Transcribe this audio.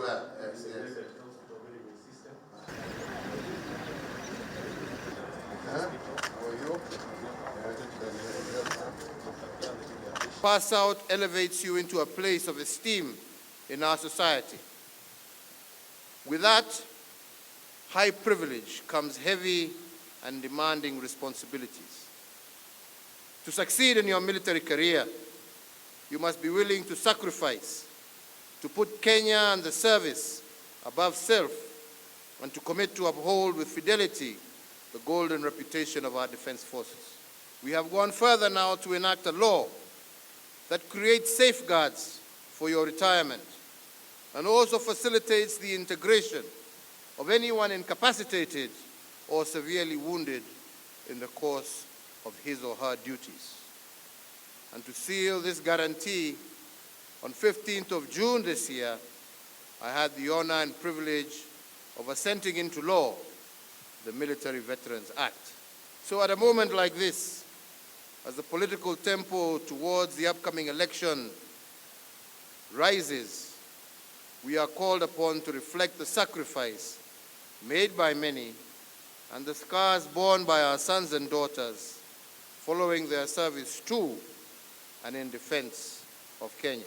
Yes, yes. How are you? Pass out elevates you into a place of esteem in our society. With that high privilege comes heavy and demanding responsibilities. To succeed in your military career, you must be willing to sacrifice, to put Kenya and the service above self, and to commit to uphold with fidelity the golden reputation of our defense forces. We have gone further now to enact a law that creates safeguards for your retirement and also facilitates the integration of anyone incapacitated or severely wounded in the course of his or her duties. And to seal this guarantee, on 15th of June this year, I had the honor and privilege of assenting into law the Military Veterans Act. So at a moment like this, as the political tempo towards the upcoming election rises, we are called upon to reflect the sacrifice made by many and the scars borne by our sons and daughters following their service to and in defense of Kenya.